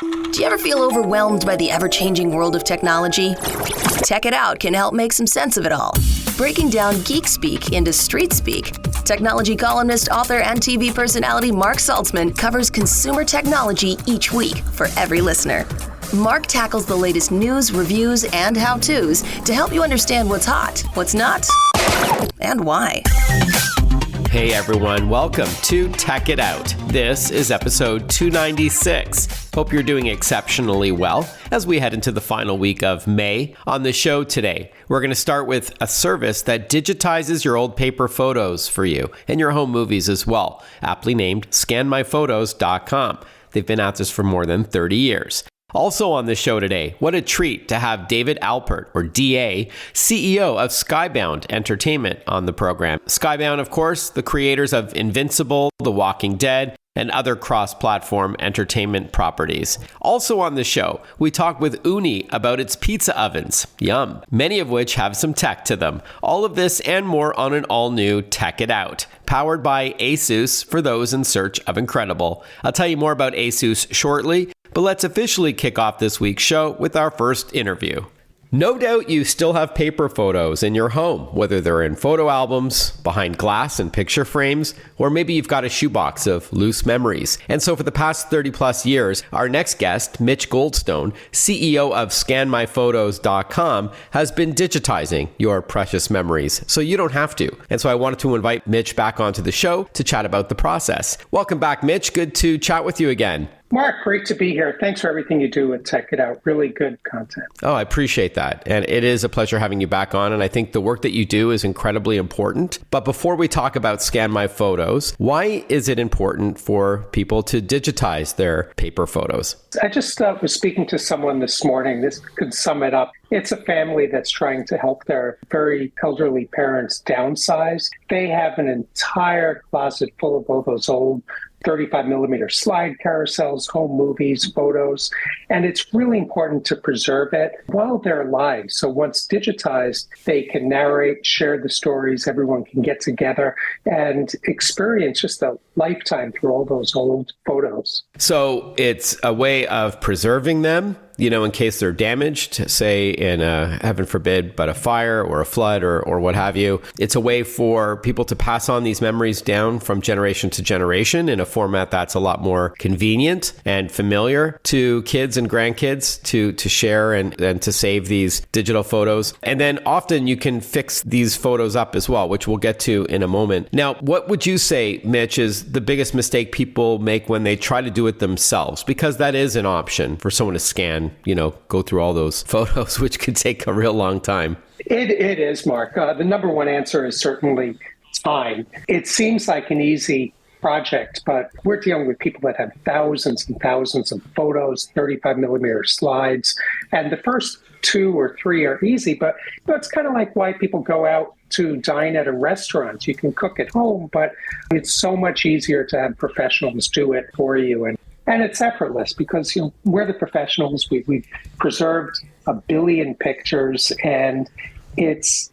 Do you ever feel overwhelmed by the ever-changing world of technology? Tech It Out can help make some sense of it all. Breaking down geek speak into street speak, technology columnist, author, and TV personality Mark Saltzman covers consumer technology each week for every listener. Mark tackles the latest news, reviews, and how-tos to help you understand what's hot, what's not, and why. Hey everyone, welcome to Tech It Out. This is episode 296. Hope you're doing exceptionally well as we head into the final week of May. On the show today, we're going to start with a service that digitizes your old paper photos for you and your home movies as well, aptly named scanmyphotos.com. They've been at this for more than 30 years. Also on the show today, what a treat to have David Alpert, or DA, CEO of Skybound Entertainment, on the program. Skybound, of course, the creators of Invincible, The Walking Dead, and other cross-platform entertainment properties. Also on the show, we talk with Ooni about its pizza ovens. Yum. Many of which have some tech to them. All of this and more on an all-new Tech It Out, powered by ASUS for those in search of incredible. I'll tell you more about ASUS shortly, but let's officially kick off this week's show with our first interview. No doubt you still have paper photos in your home, whether they're in photo albums, behind glass and picture frames, or maybe you've got a shoebox of loose memories. And so for the past 30 plus years, our next guest, Mitch Goldstone, CEO of scanmyphotos.com, has been digitizing your precious memories, so you don't have to. And so I wanted to invite Mitch back onto the show to chat about the process. Welcome back, Mitch. Good to chat with you again. Mark, great to be here. Thanks for everything you do at Tech It Out. Really good content. Oh, I appreciate that. And it is a pleasure having you back on. And I think the work that you do is incredibly important. But before we talk about Scan My Photos, why is it important for people to digitize their paper photos? I just was speaking to someone this morning. This could sum it up. It's a family that's trying to help their very elderly parents downsize. They have an entire closet full of all those old 35 millimeter slide carousels, home movies, photos, and it's really important to preserve it while they're alive. So once digitized, they can narrate, share the stories, everyone can get together and experience just a lifetime through all those old photos. So it's a way of preserving them, you know, in case they're damaged, say in a, heaven forbid, but a fire or a flood or what have you. It's a way for people to pass on these memories down from generation to generation in a format that's a lot more convenient and familiar to kids and grandkids to share and to save these digital photos. And then often you can fix these photos up as well, which we'll get to in a moment. Now, what would you say, Mitch, is the biggest mistake people make when they try to do it themselves? Because that is an option for someone to scan, you know, go through all those photos, which could take a real long time. It is, Mark. The number one answer is certainly time. It seems like an easy project, but we're dealing with people that have thousands and thousands of photos, 35 millimeter slides, and the first 2 or 3 are easy, but it's kind of like why people go out to dine at a restaurant. You can cook at home, but it's so much easier to have professionals do it for you. And it's effortless because, you know, we're the professionals. We've preserved 1 billion pictures, and it's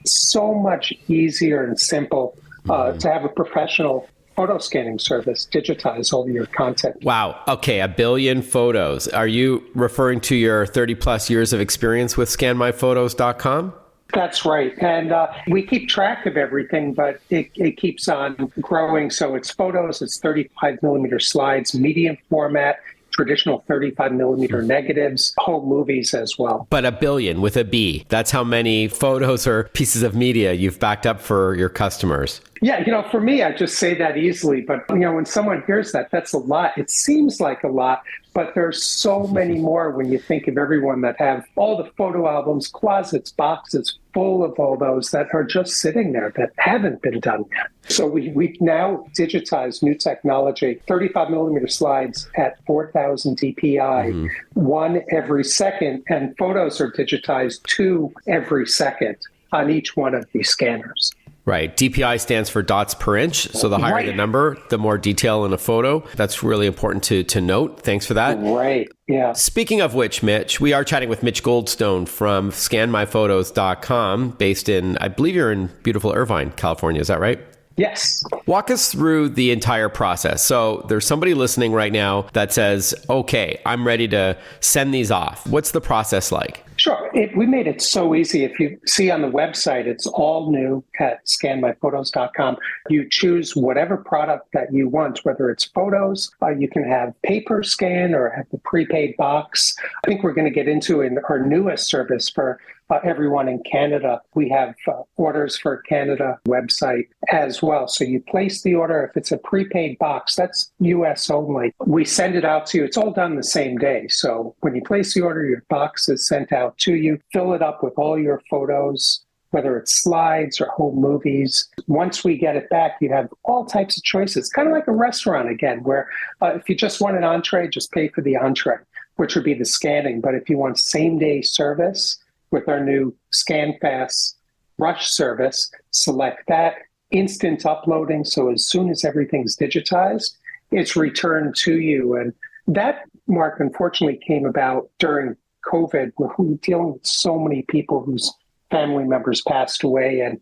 so much easier and simple to have a professional photo scanning service digitize all your content. Wow. Okay. 1 billion photos. Are you referring to your 30 plus years of experience with scanmyphotos.com? That's right. And we keep track of everything, but it keeps on growing. So it's photos, it's 35 millimeter slides, medium format, traditional 35 millimeter negatives, home movies as well. But 1 billion with a B. That's how many photos or pieces of media you've backed up for your customers. Yeah, you know, for me, I just say that easily. But, you know, when someone hears that, that's a lot. It seems like a lot, but there's so many more when you think of everyone that have all the photo albums, closets, boxes full of all those that are just sitting there that haven't been done yet. So we've now digitized new technology, 35 millimeter slides at 4,000 DPI, 1 every second, and photos are digitized 2 every second on each one of these scanners. Right. DPI stands for dots per inch. So the higher the number, the more detail in a photo. That's really important to note. Thanks for that. Right. Yeah. Speaking of which, Mitch, we are chatting with Mitch Goldstone from scanmyphotos.com, based in, I believe you're in beautiful Irvine, California. Is that right? Yes. Walk us through the entire process. So there's somebody listening right now that says, okay, I'm ready to send these off. What's the process like? Sure. We made it so easy. If you see on the website, it's all new at scanmyphotos.com. You choose whatever product that you want, whether it's photos, you can have paper scan or have the prepaid box. I think we're going to get into in our newest service for everyone in Canada. We have orders for Canada website as well. So you place the order. If it's a prepaid box, that's US only. We send it out to you. It's all done the same day. So when you place the order, your box is sent out to you. Fill it up with all your photos, whether it's slides or whole movies. Once we get it back, you have all types of choices, kind of like a restaurant again, where if you just want an entree, just pay for the entree, which would be the scanning. But if you want same-day service, with our new ScanFast Rush service, select that. Instant uploading, so as soon as everything's digitized, it's returned to you. And that, Mark, unfortunately came about during COVID, where we were dealing with so many people whose family members passed away, and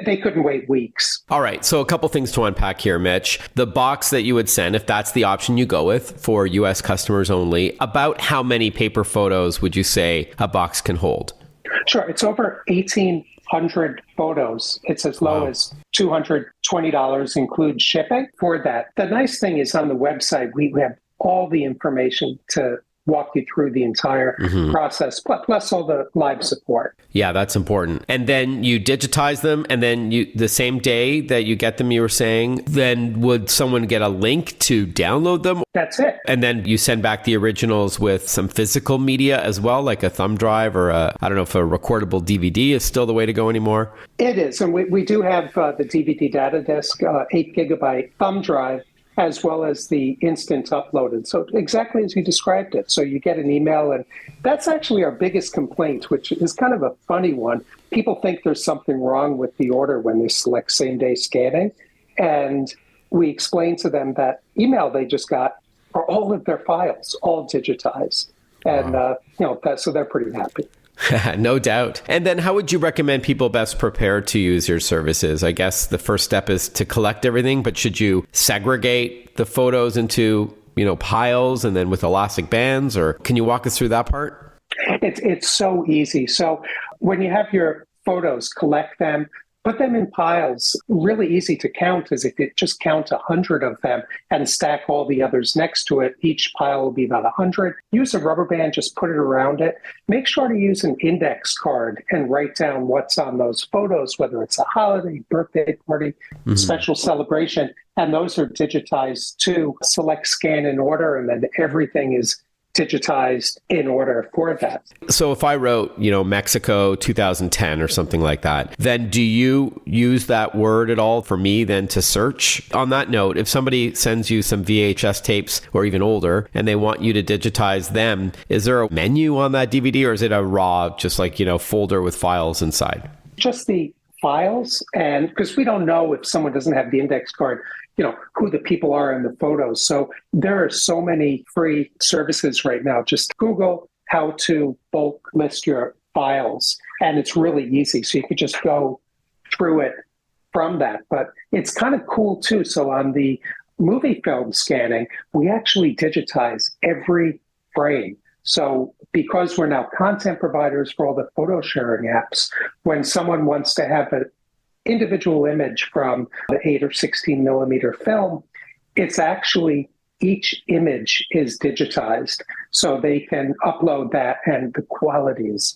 they couldn't wait weeks. All right. So a couple things to unpack here, Mitch. The box that you would send, if that's the option you go with for U.S. customers only, about how many paper photos would you say a box can hold? Sure. It's over 1,800 photos. It's as low as $220, include shipping for that. The nice thing is on the website, we have all the information to walk you through the entire process, plus all the live support. Yeah, that's important. And then you digitize them, and then the same day that you get them, you were saying, then would someone get a link to download them? That's it. And then you send back the originals with some physical media as well, like a thumb drive or I don't know if a recordable DVD is still the way to go anymore. It is. And we do have the DVD data disk, 8 gigabyte thumb drive, as well as the instant uploaded. So exactly as you described it. So you get an email, and that's actually our biggest complaint, which is kind of a funny one. People think there's something wrong with the order when they select same-day scanning. And we explain to them that email they just got are all of their files, all digitized. And, so they're pretty happy. No doubt. And then how would you recommend people best prepare to use your services? I guess the first step is to collect everything, but should you segregate the photos into, piles and then with elastic bands, or can you walk us through that part? It's so easy. So when you have your photos, collect them, put them in piles. Really easy to count is if you just count 100 of them and stack all the others next to it. Each pile will be about 100. Use a rubber band, just put it around it. Make sure to use an index card and write down what's on those photos, whether it's a holiday, birthday party, special celebration. And those are digitized too. Select scan in order, and then everything is digitized in order for that. So if I wrote, Mexico 2010 or something like that, then do you use that word at all for me then to search? On that note, if somebody sends you some VHS tapes or even older and they want you to digitize them, is there a menu on that DVD, or is it a raw, just like, folder with files inside? Just the files, and because we don't know if someone doesn't have the index card, who the people are in the photos. So there are so many free services right now. Just Google how to bulk list your files, and it's really easy. So you could just go through it from that. But it's kind of cool too. So on the movie film scanning, we actually digitize every frame. So because we're now content providers for all the photo sharing apps, when someone wants to have an individual image from the 8 or 16 millimeter film, it's actually each image is digitized, so they can upload that, and the quality is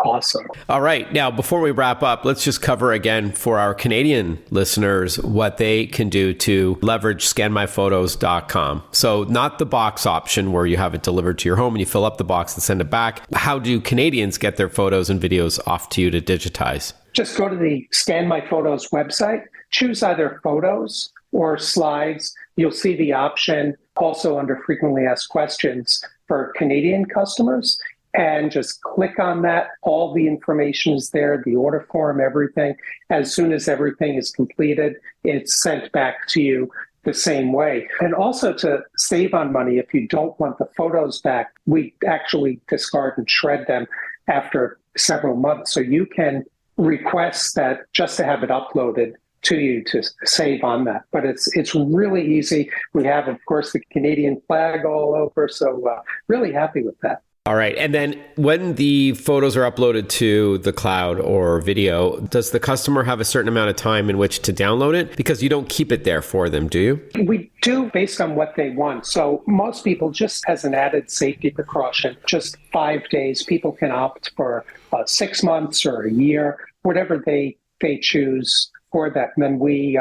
awesome. All right. Now, before we wrap up, let's just cover again for our Canadian listeners what they can do to leverage scanmyphotos.com. So not the box option where you have it delivered to your home and you fill up the box and send it back. How do Canadians get their photos and videos off to you to digitize? Just go to the Scan My Photos website, choose either photos or slides. You'll see the option also under frequently asked questions for Canadian customers, and just click on that. All the information is there, the order form, everything. As soon as everything is completed, it's sent back to you the same way. And also to save on money, if you don't want the photos back, we actually discard and shred them after several months. So you can request that just to have it uploaded to you to save on that. But it's really easy. We have, of course, the Canadian flag all over, so really happy with that. All right. And then when the photos are uploaded to the cloud or video, does the customer have a certain amount of time in which to download it? Because you don't keep it there for them, do you? We do based on what they want. So most people, just as an added safety precaution, just 5 days. People can opt for 6 months or a year, whatever they choose for that. And then we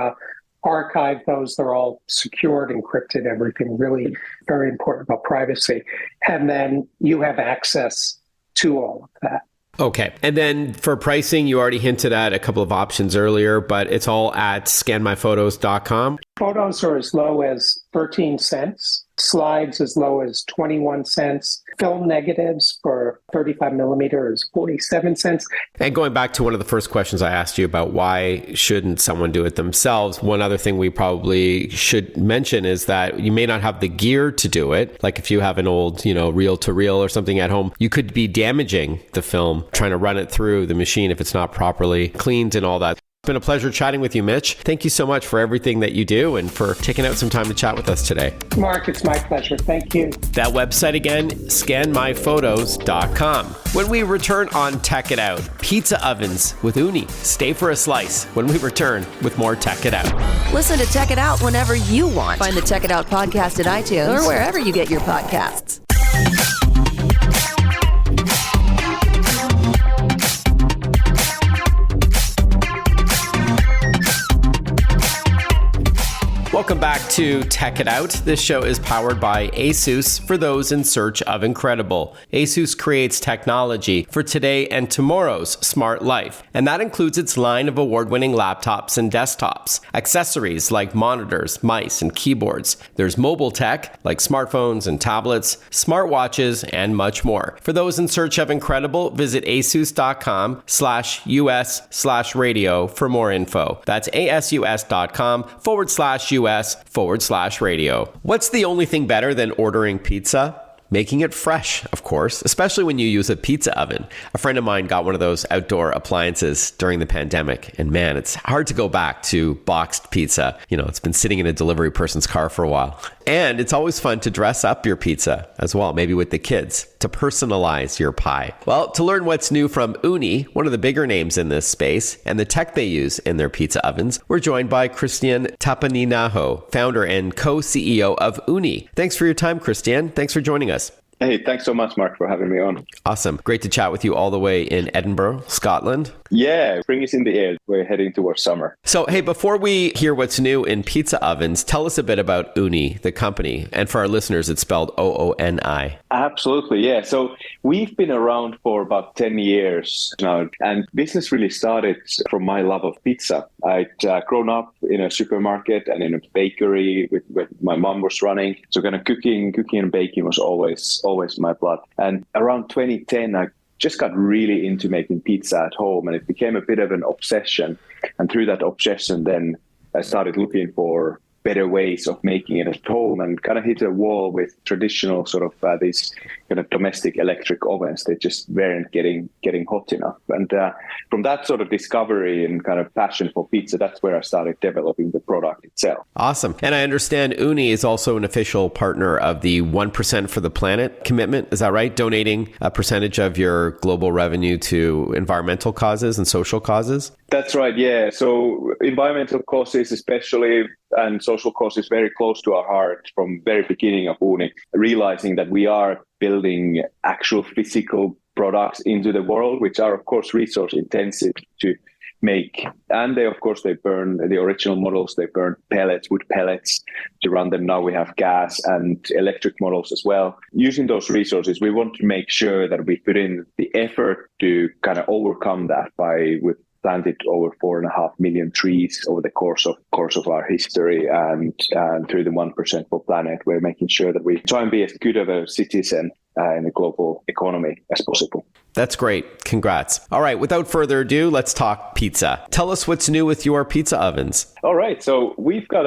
archive those. They're all secured, encrypted, everything. Really very important about privacy. And then you have access to all of that. Okay. And then for pricing, you already hinted at a couple of options earlier, but it's all at scanmyphotos.com. Photos are as low as 13 cents, slides as low as 21 cents, film negatives for 35 millimeter is 47 cents. And going back to one of the first questions I asked you about why shouldn't someone do it themselves, one other thing we probably should mention is that you may not have the gear to do it. Like if you have an old, reel-to-reel or something at home, you could be damaging the film, trying to run it through the machine if it's not properly cleaned and all that. It's been a pleasure chatting with you, Mitch. Thank you so much for everything that you do and for taking out some time to chat with us today. Mark, it's my pleasure. Thank you. That website again, scanmyphotos.com. When we return on Tech It Out, pizza ovens with Ooni. Stay for a slice when we return with more Tech It Out. Listen to Tech It Out whenever you want. Find the Tech It Out podcast at iTunes or wherever you get your podcasts. Welcome back to Tech It Out. This show is powered by ASUS for those in search of incredible. ASUS creates technology for today and tomorrow's smart life, and that includes its line of award-winning laptops and desktops, accessories like monitors, mice, and keyboards. There's mobile tech like smartphones and tablets, smartwatches, and much more. For those in search of incredible, visit asus.com/US/radio for more info. That's asus.com/US/radio. What's the only thing better than ordering pizza? Making it fresh, of course, especially when you use a pizza oven. A friend of mine got one of those outdoor appliances during the pandemic, and man, it's hard to go back to boxed pizza. It's been sitting in a delivery person's car for a while. And it's always fun to dress up your pizza as well, maybe with the kids, to personalize your pie. Well, to learn what's new from Ooni, one of the bigger names in this space, and the tech they use in their pizza ovens, we're joined by Kristian Tapaninaho, founder and co-CEO of Ooni. Thanks for your time, Kristian. Thanks for joining us. Hey, thanks so much, Mark, for having me on. Awesome. Great to chat with you all the way in Edinburgh, Scotland. Yeah, spring is in the air. We're heading towards summer. So, hey, before we hear what's new in pizza ovens, tell us a bit about Ooni, the company. And for our listeners, it's spelled OONI. Absolutely, yeah. So we've been around for about 10 years now, and business really started from my love of pizza. I'd grown up in a supermarket and in a bakery with my mom was running. So kind of cooking and baking was always my blood. And around 2010, I just got really into making pizza at home, and it became a bit of an obsession. And through that obsession, then I started looking for better ways of making it at home, and kind of hit a wall with traditional sort of these kind of domestic electric ovens. They just weren't getting hot enough. And from that sort of discovery and kind of passion for pizza, that's where I started developing the product itself. Awesome. And I understand Ooni is also an official partner of the 1% for the Planet commitment. Is that right? Donating a percentage of your global revenue to environmental causes and social causes? That's right, yeah. So environmental causes especially, and social causes very close to our heart from very beginning of Ooni, realizing that we are building actual physical products into the world, which are, of course, resource intensive to make. And they burn the original models. They burn wood pellets to run them. Now we have gas and electric models as well. Using those resources, we want to make sure that we put in the effort to kind of overcome that with planted over 4.5 million trees over the course of our history, and through the 1% for Planet, we're making sure that we try and be as good of a citizen in the global economy as possible. That's great. Congrats. All right. Without further ado, let's talk pizza. Tell us what's new with your pizza ovens. All right. So we feel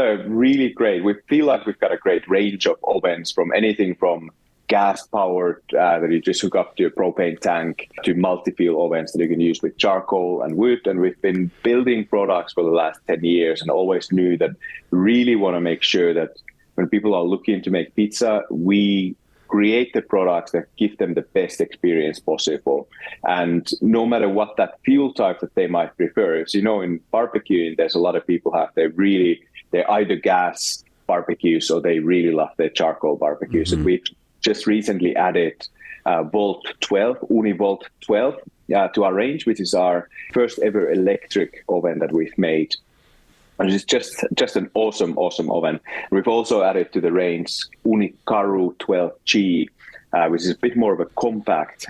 like we've got a great range of ovens, from anything from gas powered that you just hook up to a propane tank, to multi-fuel ovens that you can use with charcoal and wood. And we've been building products for the last 10 years and always knew that we really want to make sure that when people are looking to make pizza, we create the products that give them the best experience possible. And no matter what that fuel type that they might prefer, as you know, in barbecuing, there's a lot of people they're either gas barbecues or they really love their charcoal barbecues. And we've just recently added Volt 12, Ooni Volt 12 to our range, which is our first ever electric oven that we've made. And it's just an awesome oven. We've also added to the range Ooni Karu 12G, which is a bit more of a compact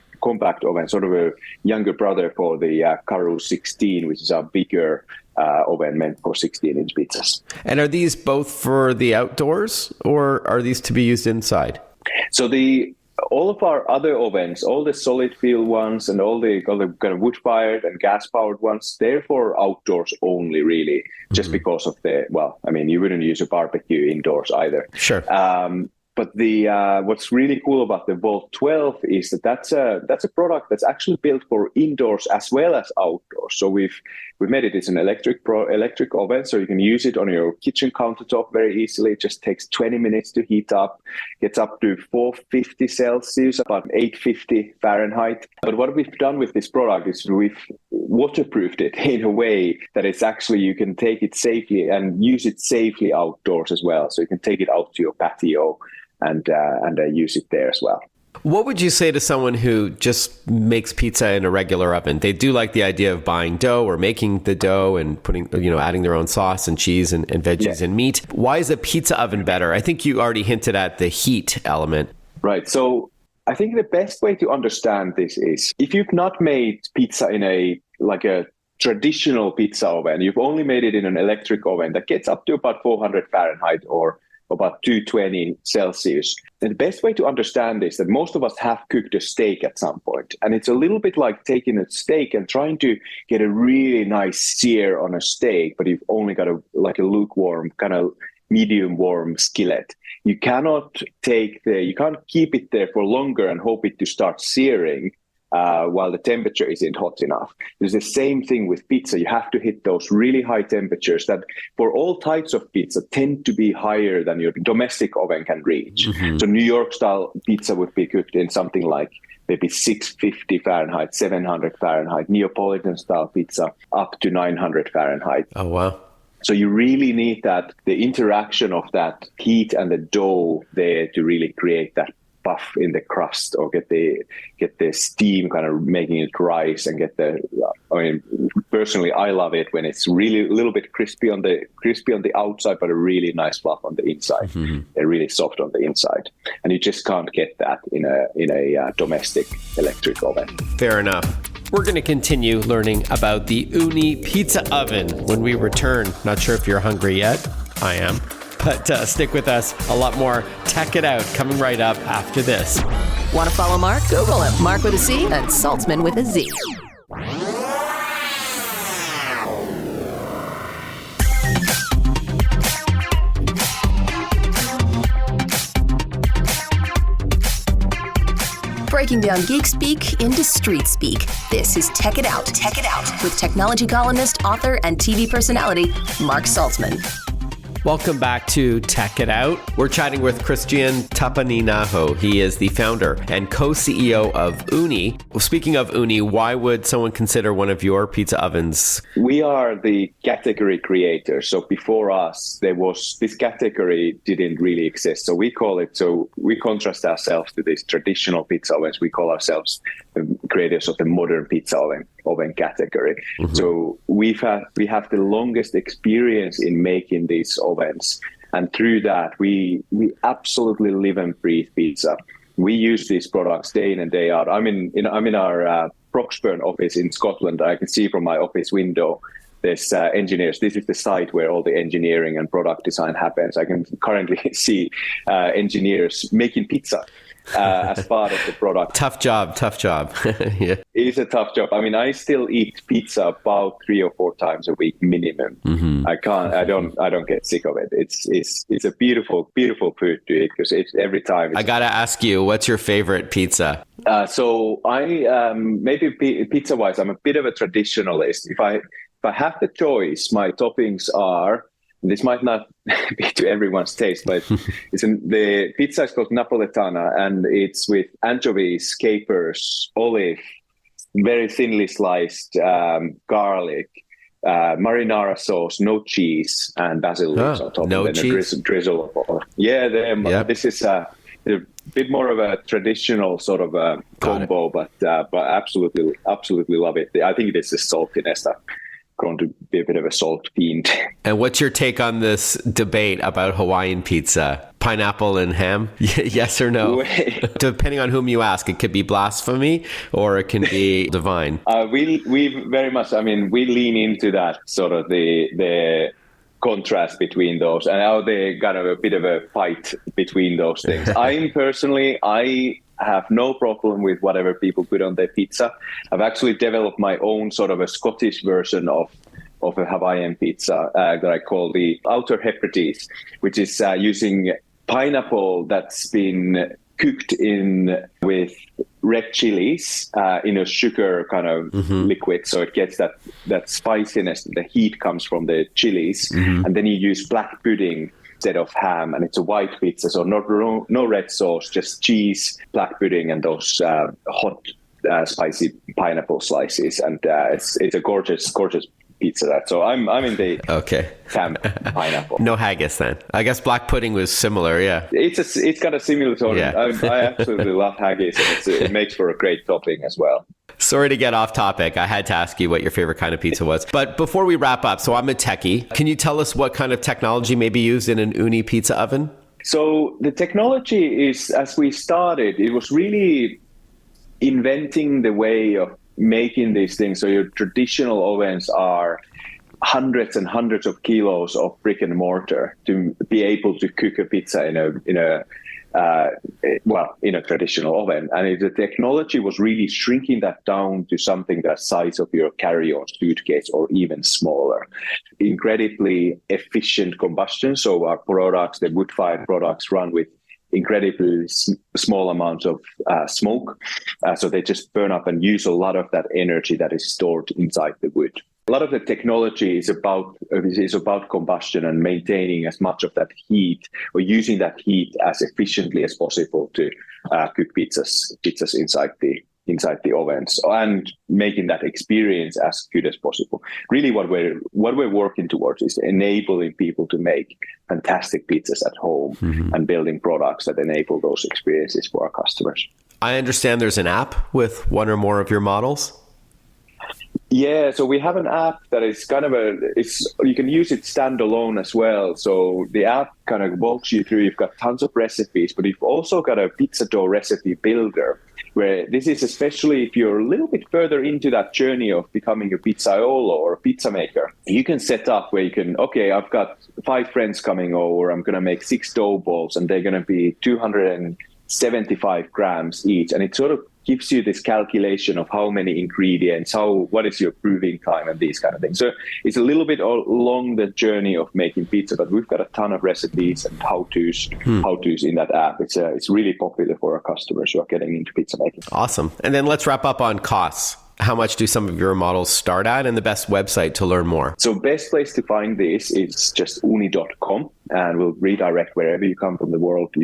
oven, sort of a younger brother for the Karu 16, which is our bigger oven meant for 16-inch pizzas. And are these both for the outdoors, or are these to be used inside? So all of our other ovens, all the solid fuel ones and all the kind of wood-fired and gas-powered ones, they're for outdoors only, really, just because of you wouldn't use a barbecue indoors either. Sure. But what's really cool about the Volt 12 is that's a product that's actually built for indoors as well as outdoors. So we've made it as an electric oven, so you can use it on your kitchen countertop very easily. It just takes 20 minutes to heat up, gets up to 450 Celsius, about 850 Fahrenheit. But what we've done with this product is we've waterproofed it in a way that it's actually, you can take it safely and use it safely outdoors as well. So you can take it out to your patio and use it there as well. What would you say to someone who just makes pizza in a regular oven? They do like the idea of buying dough or making the dough and putting, adding their own sauce and cheese and veggies and meat. Why is a pizza oven better? I think you already hinted at the heat element. Right. So I think the best way to understand this is if you've not made pizza in a traditional pizza oven, you've only made it in an electric oven that gets up to about 400 Fahrenheit or about 220 Celsius. And the best way to understand this, that most of us have cooked a steak at some point. And it's a little bit like taking a steak and trying to get a really nice sear on a steak, but you've only got a lukewarm, kind of medium warm skillet. You can't keep it there for longer and hope it to start searing while the temperature isn't hot enough. There's the same thing with pizza. You have to hit those really high temperatures that for all types of pizza tend to be higher than your domestic oven can reach. So New York style pizza would be cooked in something like maybe 650 Fahrenheit, 700 Fahrenheit, Neapolitan style pizza up to 900 Fahrenheit. Oh, wow. So you really need the interaction of that heat and the dough there to really create that puff in the crust, or get the steam kind of making it rise and personally I love it when it's really a little bit crispy on the outside but a really nice fluff on the inside. They're really soft on the inside, and you just can't get that in a domestic electric oven. Fair enough. We're going to continue learning about the Ooni Pizza Oven when we return. Not sure if you're hungry yet. I am. But stick with us. A lot more Tech It Out coming right up after this. Want to follow Mark? Google him. Mark with a C and Saltzman with a Z. Breaking down geek speak into street speak. This is Tech It Out. Tech It Out with technology columnist, author, and TV personality Mark Saltzman. Welcome back to Tech It Out. We're chatting with Kristian Tapaninaho. He is the founder and co-CEO of Ooni. Well, speaking of Ooni, why would someone consider one of your pizza ovens? We are the category creators. So before us, this category didn't really exist. So we contrast ourselves to these traditional pizza ovens. We call ourselves the creators of the modern pizza oven category. So we have the longest experience in making these ovens, and through that we absolutely live and breathe pizza. We use these products day in and day out. I'm in our Broxburn office in Scotland. I can see from my office window there's engineers. This is the site where all the engineering and product design happens. I can currently see engineers making pizza. as part of the product. Tough job. Yeah. It is a tough job. I mean, I still eat pizza about 3 or 4 times a week minimum. Mm-hmm. I don't get sick of it. It's a beautiful food to eat because it's every time. I gotta ask you, what's your favorite pizza? So I maybe pizza wise, I'm a bit of a traditionalist. If I have the choice, my toppings are. This might not be to everyone's taste, but the pizza is called Napoletana, and it's with anchovies, capers, olive, very thinly sliced garlic, marinara sauce, no cheese, and basil leaves on top. No and then cheese? A drizzle of olive. Yeah, Yep. This is a bit more of a traditional sort of combo, but absolutely love it. I think it is the saltiness that grown to be a bit of a salt fiend. And what's your take on this debate about Hawaiian pizza? Pineapple and ham? Yes or no? Depending on whom you ask, it could be blasphemy or it can be divine. We very much, I mean, we lean into that sort of the contrast between those, and now they got a bit of a fight between those things. I have no problem with whatever people put on their pizza. I've actually developed my own sort of a Scottish version of a Hawaiian pizza that I call the Outer Hebrides, which is using pineapple that's been cooked in with red chilies in a sugar kind of liquid, so it gets that spiciness. The heat comes from the chilies, and then you use black pudding instead of ham, and it's a white pizza, so no red sauce, just cheese, black pudding, and those hot spicy pineapple slices, and it's a gorgeous pizza. So I'm in the camp pineapple. No haggis then. I guess black pudding was similar. Yeah, it's got a similar tone. Yeah. I absolutely love haggis, and it makes for a great topping as well. Sorry to get off topic. I had to ask you what your favorite kind of pizza was. But before we wrap up, so I'm a techie. Can you tell us what kind of technology may be used in an Ooni Pizza oven? So the technology is, as we started, it was really inventing the way of making these things. So your traditional ovens are hundreds and hundreds of kilos of brick and mortar to be able to cook a pizza in a traditional oven. And the technology was really shrinking that down to something the size of your carry-on suitcase or even smaller. Incredibly efficient combustion. So our products, the wood-fired products, run with incredibly small amounts of smoke. So they just burn up and use a lot of that energy that is stored inside the wood. A lot of the technology is about combustion and maintaining as much of that heat, or using that heat as efficiently as possible to cook pizzas inside the ovens, and making that experience as good as possible. Really, what we're working towards is enabling people to make fantastic pizzas at home and building products that enable those experiences for our customers. I understand there's an app with one or more of your models. Yeah, so we have an app that is kind of you can use it standalone as well. So the app kind of walks you through, you've got tons of recipes, but you've also got a pizza dough recipe builder, where this is especially if you're a little bit further into that journey of becoming a pizzaiolo or a pizza maker. You can set up where you can, I've got 5 friends coming over, I'm going to make 6 dough balls, and they're going to be 275 grams each. And it sort of gives you this calculation of how many ingredients, what is your brewing time, and these kind of things. So it's a little bit along the journey of making pizza, but we've got a ton of recipes and how-tos in that app. It's really popular for our customers who are getting into pizza making. Awesome. And then let's wrap up on costs. How much do some of your models start at, and the best website to learn more? So best place to find this is just ooni.com, and we'll redirect wherever you come from the world.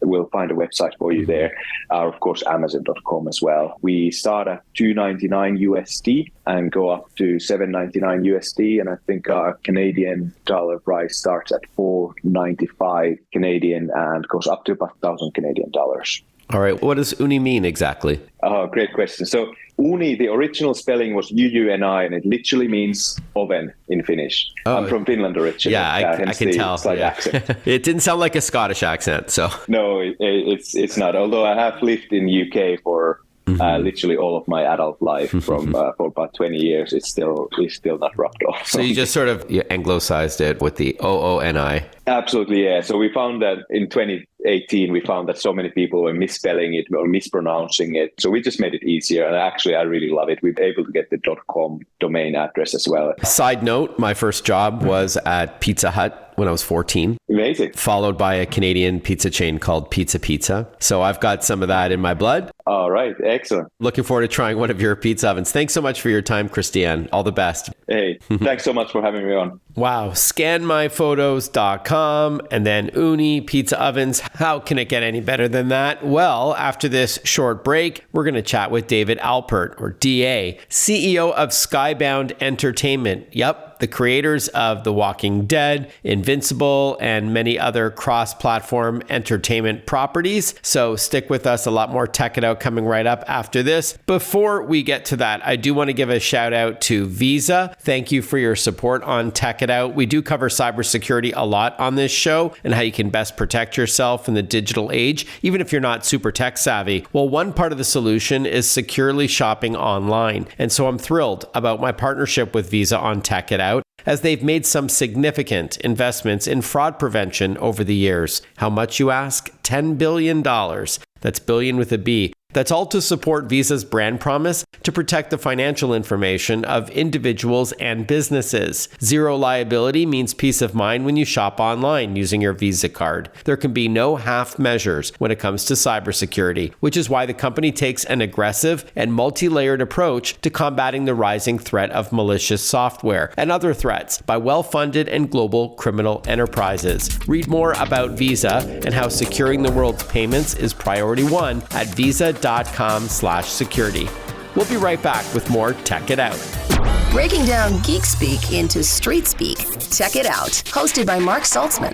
We'll find a website for you there. Of course, Amazon.com as well. We start at $2.99 USD and go up to $7.99 USD. And I think our Canadian dollar price starts at $4.95 Canadian and goes up to about 1,000 Canadian dollars. All right. What does Ooni mean exactly? Oh, great question. So Ooni, the original spelling was UUNI, and it literally means oven in Finnish. I'm from Finland originally. Yeah, I can tell. Slight accent. It didn't sound like a Scottish accent, so. No, it's not. Although I have lived in UK for literally all of my adult life from for about 20 years. It's still not rubbed off. So you just sort of anglicized it with the OONI. Absolutely, yeah. So we found that in 2018, we found that so many people were misspelling it or mispronouncing it. So we just made it easier. And actually, I really love it. We were able to get the .com domain address as well. Side note, my first job was at Pizza Hut when I was 14. Amazing. Followed by a Canadian pizza chain called Pizza. So I've got some of that in my blood. All right. Excellent. Looking forward to trying one of your pizza ovens. Thanks so much for your time, Kristian. All the best. Hey, thanks so much for having me on. Wow. Scanmyphotos.com and then Ooni Pizza Ovens. How can it get any better than that? Well, after this short break, we're going to chat with David Alpert, or DA, CEO of Skybound Entertainment. Yep. The creators of The Walking Dead, Invincible, and many other cross-platform entertainment properties. So stick with us. A lot more Tech It Out coming right up after this. Before we get to that, I do want to give a shout out to Visa. Thank you for your support on Tech It Out. We do cover cybersecurity a lot on this show and how you can best protect yourself in the digital age, even if you're not super tech savvy. Well, one part of the solution is securely shopping online. And so I'm thrilled about my partnership with Visa on Tech It Out, as they've made some significant investments in fraud prevention over the years. How much, you ask? $10 billion. That's billion with a B. That's all to support Visa's brand promise to protect the financial information of individuals and businesses. Zero liability means peace of mind when you shop online using your Visa card. There can be no half measures when it comes to cybersecurity, which is why the company takes an aggressive and multi-layered approach to combating the rising threat of malicious software and other threats by well-funded and global criminal enterprises. Read more about Visa and how securing the world's payments is priority one at visa.com/security. We'll be right back with more Tech It Out. Breaking down geek speak into street speak. Tech It Out, hosted by Mark Saltzman.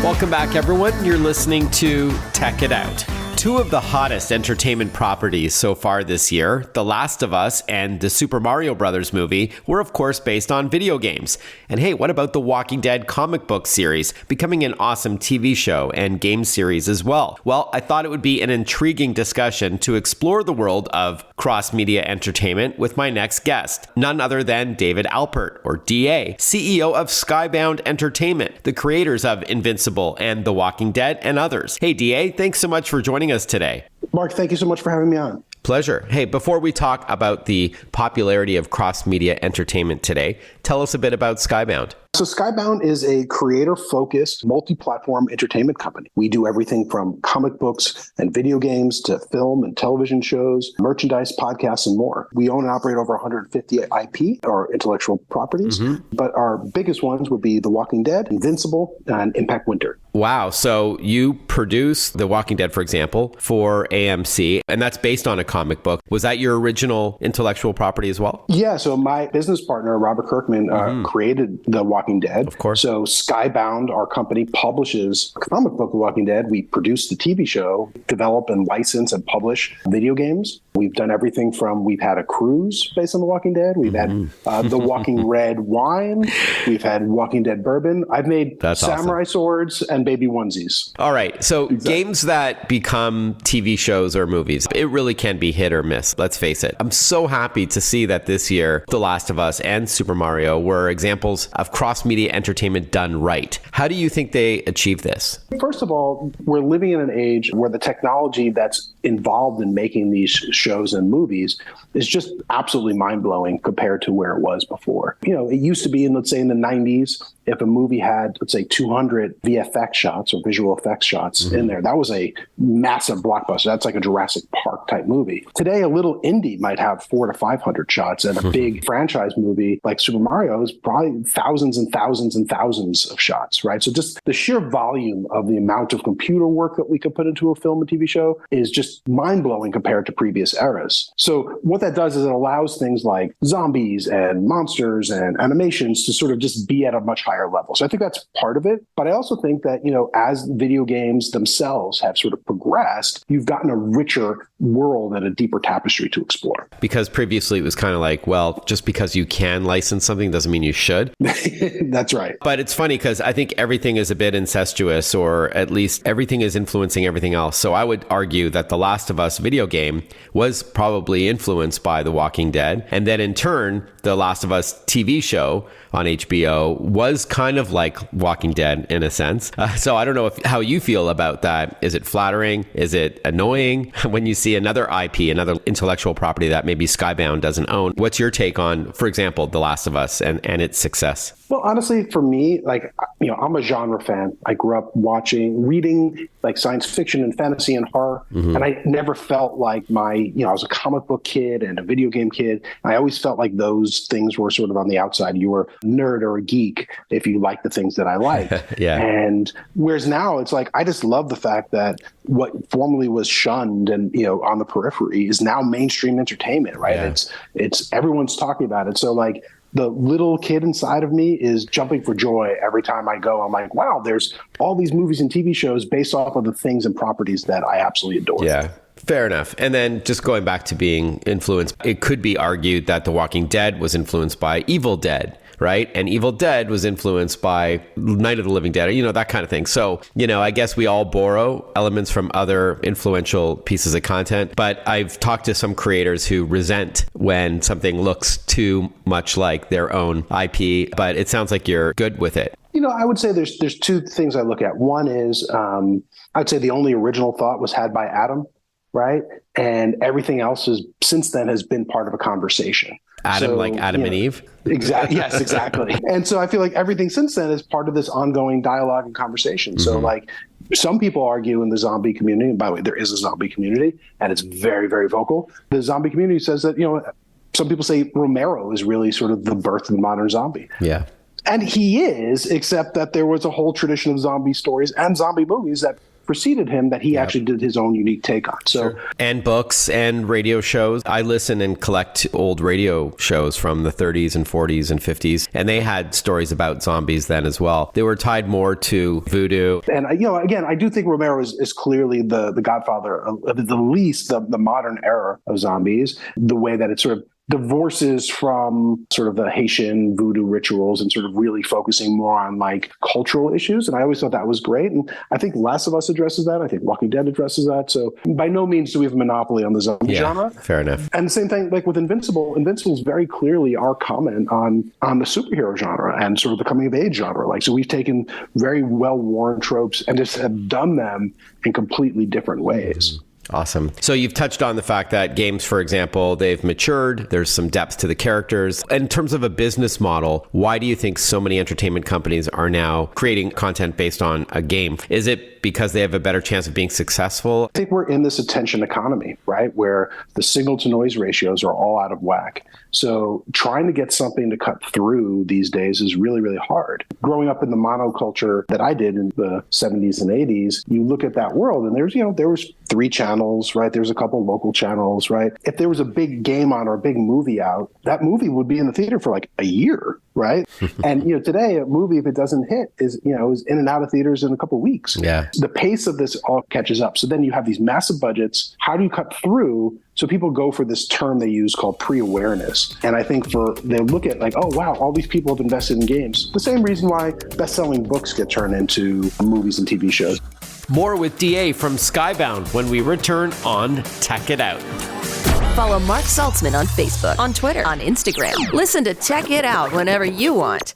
Welcome back, everyone. You're listening to Tech It Out. Two of the hottest entertainment properties so far this year, The Last of Us and the Super Mario Brothers movie, were of course based on video games. And hey, what about the Walking Dead comic book series becoming an awesome TV show and game series as well? Well, I thought it would be an intriguing discussion to explore the world of cross-media entertainment with my next guest, none other than David Alpert, or DA, CEO of Skybound Entertainment, the creators of Invincible and The Walking Dead and others. Hey, DA, thanks so much for joining us today. Mark, thank you so much for having me on. Pleasure. Hey, before we talk about the popularity of cross-media entertainment today, tell us a bit about Skybound. So Skybound is a creator-focused, multi-platform entertainment company. We do everything from comic books and video games to film and television shows, merchandise, podcasts, and more. We own and operate over 150 IP, or intellectual properties, but our biggest ones would be The Walking Dead, Invincible, and Impact Winter. Wow. So you produce The Walking Dead, for example, for AMC, and that's based on a comic book. Was that your original intellectual property as well? Yeah. So my business partner, Robert Kirkman, created The Walking Dead. Of course. So Skybound, our company, publishes a comic book, The Walking Dead. We produce the TV show, develop and license and publish video games. We've done everything from, we've had a cruise based on The Walking Dead. We've had The Walking Red wine. We've had Walking Dead bourbon. I've made samurai swords and baby onesies. All right. So games that become TV shows or movies, it really can be hit or miss. Let's face it. I'm so happy to see that this year, The Last of Us and Super Mario were examples of cross-media entertainment done right. How do you think they achieve this? First of all, we're living in an age where the technology that's involved in making these shows and movies is just absolutely mind-blowing compared to where it was before. You know, it used to be in, let's say, in the 90s, if a movie had, let's say, 200 VFX shots or visual effects shots in there, that was a massive blockbuster. That's like a Jurassic Park type movie. Today, a little indie might have 400 to 500 shots, and a big franchise movie like Super Mario is probably thousands and thousands and thousands of shots, right? So just the sheer volume of the amount of computer work that we could put into a film and TV show is just mind-blowing compared to previous eras. So what that does is it allows things like zombies and monsters and animations to sort of just be at a much higher level. So I think that's part of it. But I also think that, as video games themselves have sort of progressed, you've gotten a richer world and a deeper tapestry to explore. Because previously it was kind of like, well, just because you can license something doesn't mean you should. That's right. But it's funny because I think everything is a bit incestuous, or at least everything is influencing everything else. So I would argue that The Last of Us video game was probably influenced by The Walking Dead. And then in turn, The Last of Us TV show on HBO was kind of like Walking Dead in a sense. So I don't know how you feel about that. Is it flattering? Is it annoying when you see another IP, another intellectual property that maybe Skybound doesn't own? What's your take on, for example, The Last of Us and its success? Well, honestly, for me, like, I'm a genre fan. I grew up reading like science fiction and fantasy and horror. Mm-hmm. And I never felt like I was a comic book kid and a video game kid. I always felt like those things were sort of on the outside. You were a nerd or a geek if you like the things that I like. Yeah. And whereas now it's like, I just love the fact that what formerly was shunned and, on the periphery is now mainstream entertainment, right? Yeah. It's everyone's talking about it. So like, the little kid inside of me is jumping for joy every time I go. I'm like, wow, there's all these movies and TV shows based off of the things and properties that I absolutely adore. Yeah. Fair enough. And then just going back to being influenced, it could be argued that The Walking Dead was influenced by Evil Dead, right? And Evil Dead was influenced by Night of the Living Dead, that kind of thing. So, I guess we all borrow elements from other influential pieces of content, but I've talked to some creators who resent when something looks too much like their own IP, but it sounds like you're good with it. I would say there's two things I look at. One is, I'd say the only original thought was had by Adam, right? And everything else since then has been part of a conversation. Adam, like Adam and Eve? Exactly. Yes, exactly. And so I feel like everything since then is part of this ongoing dialogue and conversation. Mm-hmm. So like some people argue in the zombie community, and by the way, there is a zombie community and it's very, very vocal. The zombie community says that, some people say Romero is really sort of the birth of the modern zombie. Yeah. And he is, except that there was a whole tradition of zombie stories and zombie movies that preceded him that he actually did his own unique take on. So, and books and radio shows. I listen and collect old radio shows from the 30s and 40s and 50s, and they had stories about zombies then as well. They were tied more to voodoo. And again, I do think Romero is clearly the godfather of at least the modern era of zombies. The way that it sort of divorces from sort of the Haitian voodoo rituals and sort of really focusing more on like cultural issues. And I always thought that was great. And I think Last of Us addresses that. I think Walking Dead addresses that. So by no means do we have a monopoly on the zombie genre. Fair enough. And the same thing like with Invincible. Invincible is very clearly our comment on the superhero genre and sort of the coming of age genre. Like, so we've taken very well-worn tropes and just have done them in completely different ways. Mm-hmm. Awesome. So you've touched on the fact that games, for example, they've matured. There's some depth to the characters. In terms of a business model, why do you think so many entertainment companies are now creating content based on a game? Is it because they have a better chance of being successful? I think we're in this attention economy, right? Where the signal to noise ratios are all out of whack. So trying to get something to cut through these days is really, really hard. Growing up in the monoculture that I did in the 70s and 80s, you look at that world and there was 3 channels, right? There's a couple local channels, right? If there was a big game on or a big movie out, that movie would be in the theater for like a year, right? And today a movie, if it doesn't hit, is in and out of theaters in a couple of weeks. Yeah. The pace of this all catches up. So then you have these massive budgets. How do you cut through? So people go for this term they use called pre-awareness. And I think they look at like, oh, wow, all these people have invested in games. The same reason why best-selling books get turned into movies and TV shows. More with DA from Skybound when we return on Tech It Out. Follow Mark Saltzman on Facebook, on Twitter, on Instagram. Listen to Tech It Out whenever you want.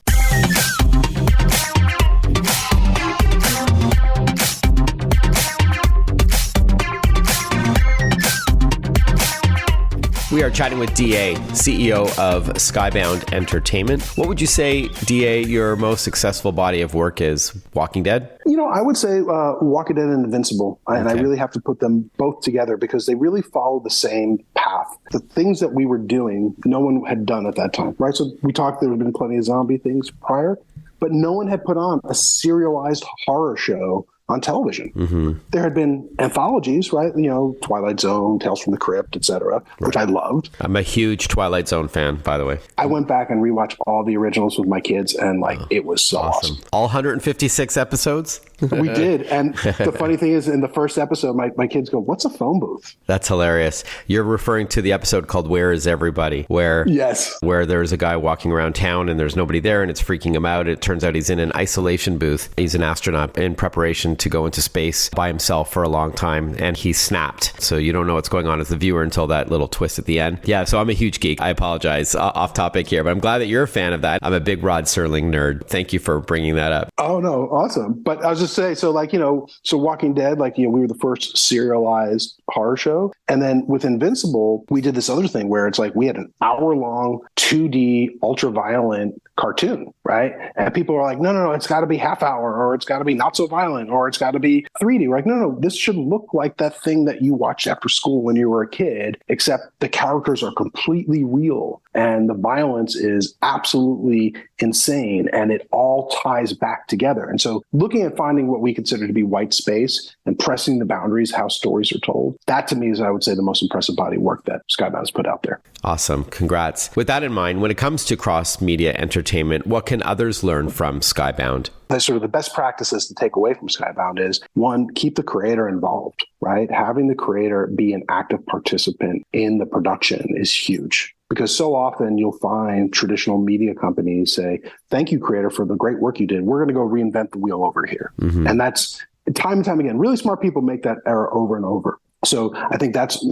We are chatting with DA, CEO of Skybound Entertainment. What would you say, DA, your most successful body of work is? Walking Dead? I would say Walking Dead and Invincible. And I really have to put them both together because they really follow the same path. The things that we were doing, no one had done at that time, right? So we talked, there had been plenty of zombie things prior, but no one had put on a serialized horror show on television. Mm-hmm. There had been anthologies, right? Twilight Zone, Tales from the Crypt, etc., which I loved. I'm a huge Twilight Zone fan, by the way. I went back and rewatched all the originals with my kids, and it was so awesome. All 156 episodes? We did. And the funny thing is, in the first episode, my kids go, "What's a phone booth?" That's hilarious. You're referring to the episode called Where is Everybody? Where there's a guy walking around town and there's nobody there and it's freaking him out. It turns out he's in an isolation booth. He's an astronaut in preparation to go into space by himself for a long time, and he snapped. So you don't know what's going on as the viewer until that little twist at the end. Yeah, so I'm a huge geek. I apologize. Off topic here, but I'm glad that you're a fan of that. I'm a big Rod Serling nerd. Thank you for bringing that up. Oh, no. Awesome. But I was just saying, so Walking Dead, we were the first serialized horror show. And then with Invincible, we did this other thing where it's like we had an hour-long 2D ultra-violent cartoon, right? And people are like, no, it's got to be half hour, or it's got to be not so violent, or it's got to be 3D. We're like, no, this should look like that thing that you watched after school when you were a kid, except the characters are completely real and the violence is absolutely insane and it all ties back together. And so looking at finding what we consider to be white space and pressing the boundaries, how stories are told, that to me is, I would say, the most impressive body of work that Skybound has put out there. Awesome. Congrats. With that in mind, when it comes to cross-media entertainment, what can others learn from Skybound? The best practices to take away from Skybound is, one, keep the creator involved, right? Having the creator be an active participant in the production is huge. Because so often you'll find traditional media companies say, "Thank you, creator, for the great work you did. We're going to go reinvent the wheel over here." Mm-hmm. And that's time and time again. Really smart people make that error over and over. So I think that's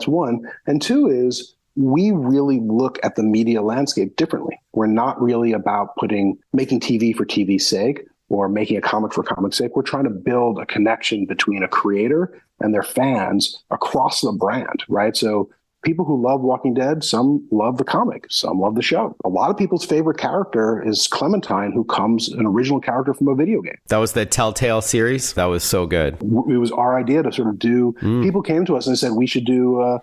one. And two is, we really look at the media landscape differently. We're not really about making TV for TV's sake or making a comic for comic's sake. We're trying to build a connection between a creator and their fans across the brand, right? So people who love Walking Dead, some love the comic, some love the show. A lot of people's favorite character is Clementine, who comes an original character from a video game. That was the Telltale series. That was so good. It was our idea to sort of do. People came to us and said, you should do a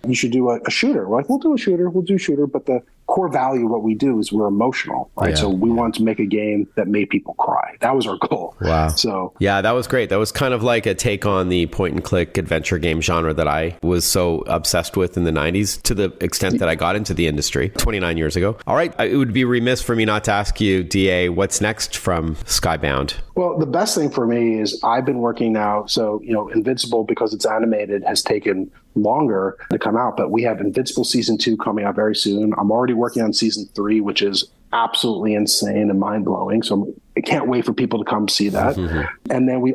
shooter. We're like, we'll do a shooter. We'll do shooter. But the core value of what we do is we're emotional, right? Yeah. So we wanted to make a game that made people cry. That was our goal. Wow. So yeah, that was great. That was kind of like a take on the point and click adventure game genre that I was so obsessed with in the 90s, to the extent that I got into the industry 29 years ago. All right. It would be remiss for me not to ask you, DA, what's next from Skybound? Well, the best thing for me is I've been working now. So, Invincible, because it's animated, has taken longer to come out, but we have Invincible season 2 coming out very soon. I'm already working on season 3, which is absolutely insane and mind-blowing. So I can't wait for people to come see that. Mm-hmm. And then we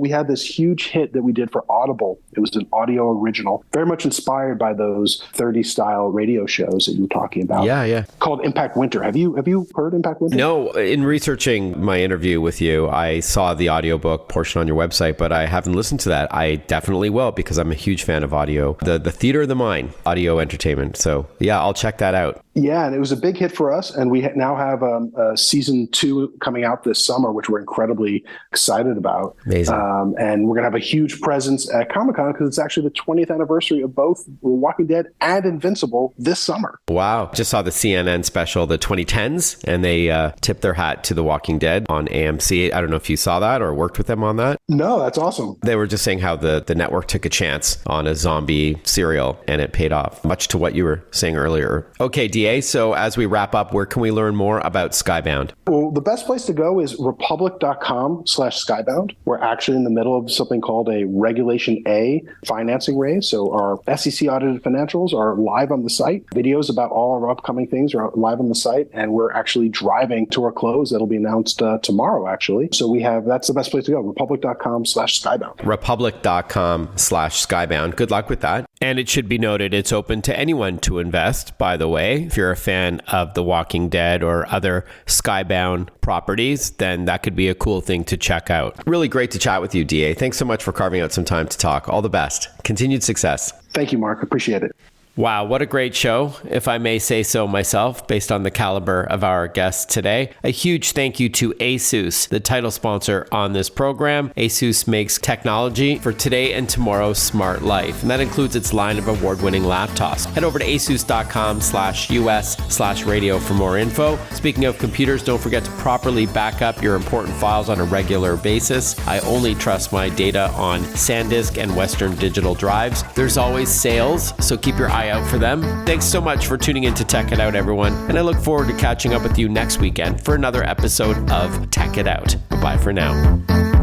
had this huge hit that we did for Audible. It was an audio original, very much inspired by those 30s style radio shows that you were talking about. Yeah. Called Impact Winter. Have you heard Impact Winter? No. In researching my interview with you, I saw the audiobook portion on your website, but I haven't listened to that. I definitely will, because I'm a huge fan of audio, the theater of the mind, audio entertainment. So yeah, I'll check that out. Yeah, and it was a big hit for us. And we now have season 2 coming out this summer, which we're incredibly excited about. Amazing. And we're going to have a huge presence at Comic-Con because it's actually the 20th anniversary of both Walking Dead and Invincible this summer. Wow. Just saw the CNN special, the 2010s, and they tipped their hat to The Walking Dead on AMC. I don't know if you saw that or worked with them on that. No, that's awesome. They were just saying how the network took a chance on a zombie serial and it paid off, much to what you were saying earlier. Okay, DA, so as we wrap up, where can we learn more about Skybound? Well, the best place to go is republic.com/Skybound. We're actually in the middle of something called a Regulation A financing raise. So our SEC audited financials are live on the site. Videos about all our upcoming things are live on the site. And we're actually driving to our close. That'll be announced tomorrow, actually. So that's the best place to go, republic.com/Skybound. Republic.com/Skybound. Good luck with that. And it should be noted, it's open to anyone to invest, by the way. If you're a fan of The Walking Dead or other Skybound properties, then that could be a cool thing to check out. Really great to chat with you, DA. Thanks so much for carving out some time to talk. All the best. Continued success. Thank you, Mark. Appreciate it. Wow, what a great show, if I may say so myself, based on the caliber of our guests today. A huge thank you to ASUS, the title sponsor on this program. ASUS makes technology for today and tomorrow's smart life, and that includes its line of award-winning laptops. Head over to asus.com/US/radio for more info. Speaking of computers, don't forget to properly back up your important files on a regular basis. I only trust my data on SanDisk and Western Digital drives. There's always sales, so keep your eye out for them. Thanks so much for tuning in to Tech It Out, everyone. And I look forward to catching up with you next weekend for another episode of Tech It Out. Bye for now.